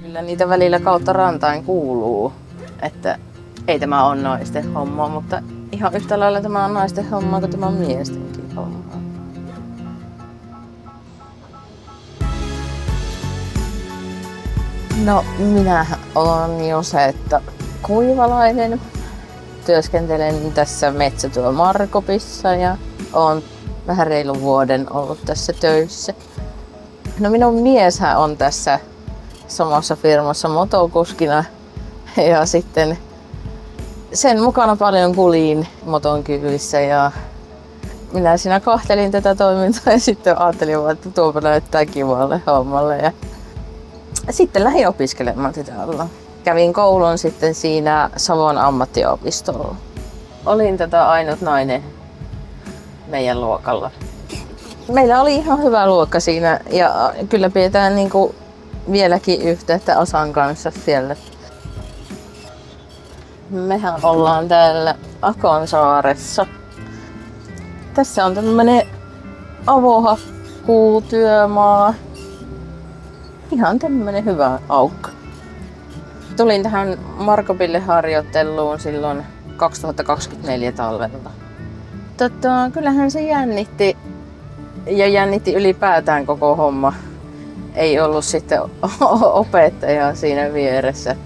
Kyllä niitä välillä kautta rantain kuuluu, että ei tämä ole naisten homma, mutta ihan yhtä lailla tämä on naisten homma kuin tämä on miestenkin homma. No, minähän olen Josetta Kuivalainen. Työskentelen tässä Metsätyö Markopissa ja olen vähän reilun vuoden ollut tässä töissä. No, minun mieshän on tässä samassa firmassa motokuskina ja sitten sen mukana paljon kuljin moton kyydissä ja minä siinä kahtelin tätä toimintaa ja sitten ajattelin vaan, että tuopa näyttää kivalle hommalle ja sitten lähdin opiskelemaan tätä alla. Kävin koulun sitten siinä Savon ammattiopistolla. Olin ainut nainen meidän luokalla. Meillä oli ihan hyvä luokka siinä ja kyllä pidetään niinku vieläkin yhteyttä Osan kanssa siellä. Mehän ollaan täällä Akonsaaressa. Tässä on tämmönen avohakkuutyömaa. Ihan tämmönen hyvä aukko. Tulin tähän Markopille harjoitteluun silloin 2024 talvella. Kyllähän se jännitti ja jännitti ylipäätään koko homma. Ei ollut sitten opettajaa siinä vieressä,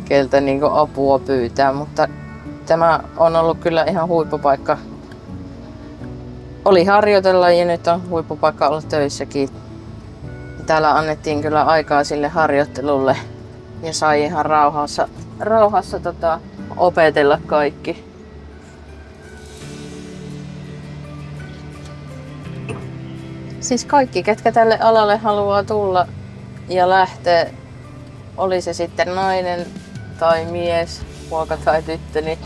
keltä niinku apua pyytää, mutta tämä on ollut kyllä ihan huippupaikka. Oli harjoitella ja nyt on huippupaikka olla töissäkin. Täällä annettiin kyllä aikaa sille harjoittelulle ja sai ihan rauhassa opetella kaikki. Siis kaikki, ketkä tälle alalle haluaa tulla ja lähteä, oli se sitten nainen tai mies, poika tai tyttö, niin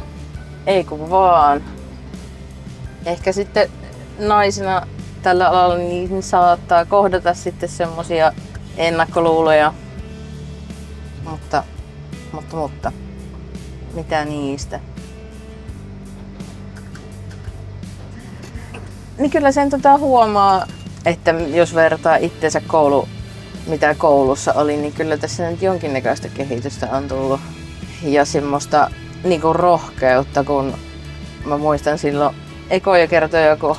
ei kun vaan. Ehkä sitten naisena tällä alalla niin saattaa kohdata sitten semmosia ennakkoluuloja, mutta mitä niistä? Niin kyllä sen huomaa, että jos vertaa itsensä mitä koulussa oli, niin kyllä tässä nyt jonkinnäköistä kehitystä on tullut. Ja semmoista niinku rohkeutta, kun mä muistan silloin ekoja kertoja, kun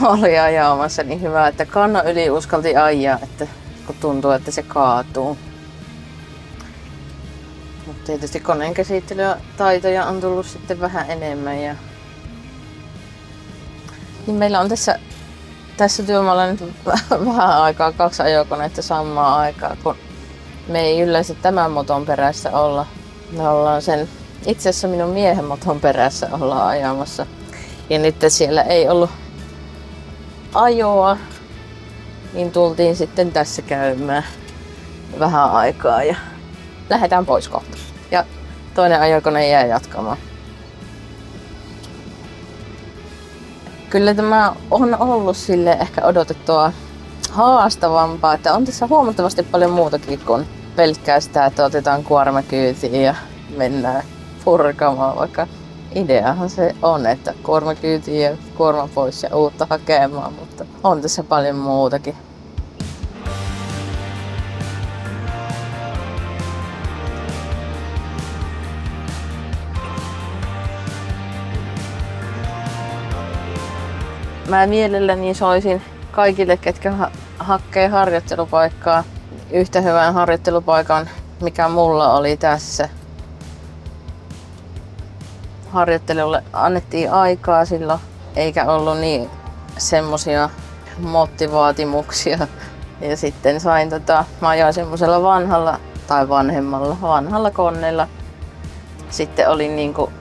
oli ajamassa, niin hyvä, että kannon yli uskalti ajaa, että kun tuntuu, että se kaatuu. Mutta tietysti koneen käsittelytaitoja on tullut sitten vähän enemmän. Niin meillä on tässä työmaalla nyt vähän aikaa 2 ajokoneita samaa aikaa, kun me ei yleensä tämän moton perässä olla. Me ollaan itse asiassa minun miehen moton perässä ollaan ajamassa. Ja nyt siellä ei ollut ajoa, niin tultiin sitten tässä käymään vähän aikaa ja lähdetään pois kohta. Ja toinen ajokone jää jatkamaan. Kyllä tämä on ollut sille ehkä odotettua haastavampaa, että on tässä huomattavasti paljon muutakin kuin pelkkää sitä, että otetaan kuorma kyytiin ja mennään purkamaan, vaikka ideahan se on, että kuorma kyytiin ja kuorma pois ja uutta hakemaan, mutta on tässä paljon muutakin. Mä mielelläni soisin kaikille, ketkä hakee harjoittelupaikkaa, yhtä hyvän harjoittelupaikan, mikä mulla oli tässä. Harjoittelulle annettiin aikaa silloin, eikä ollut niin semmosia moottivaatimuksia. Ja sitten sain mä ajoin semmosella vanhalla koneella. Sitten olin niinku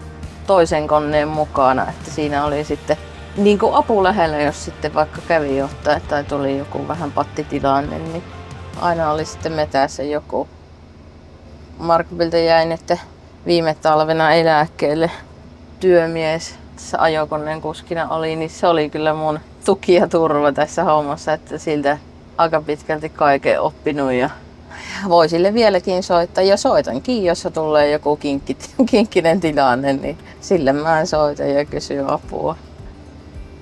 toisen koneen mukana, että siinä oli sitten niinku apu lähellä, jos sitten vaikka kävi jotain tai tuli joku vähän pattitilanne, niin aina oli sitten metässä joku. Markopilta jäin, että viime talvena eläkkeelle työmies tässä ajokoneen kuskina oli, niin se oli kyllä mun tuki ja turva tässä hommassa, että siltä aika pitkälti kaiken oppinut ja voi sille vieläkin soittaa ja soitankin, jos tulee joku kinkkinen tilanne, niin sille mä soitan ja kysyn apua.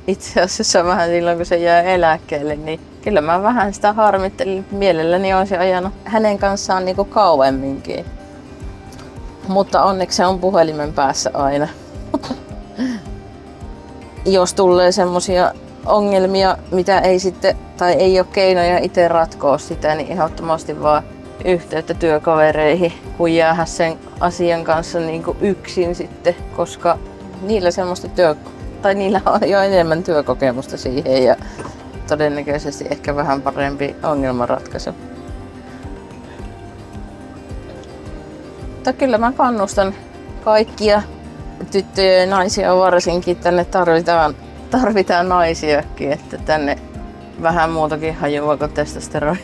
itse asiassa vähän silloin kun se jää eläkkeelle, niin kyllä mä vähän sitä harmittelin. Mielelläni olisin ajanut hänen kanssaan niinku kauemminkin. Mutta onneksi se on puhelimen päässä aina. Jos tulee semmosia ongelmia, mitä ei sitten, tai ei ole keinoja itse ratkoa sitä, niin ehdottomasti vaan yhteyttä työkavereihin, kun jäädä sen asian kanssa niinku yksin sitten, koska niillä niillä on jo enemmän työkokemusta siihen ja todennäköisesti ehkä vähän parempi ongelmanratkaisu. Mutta kyllä mä kannustan kaikkia tyttöjä ja naisia varsinkin, tänne tarvitaan naisiakin, että tänne vähän muutakin hajuaa kuin testosteroni.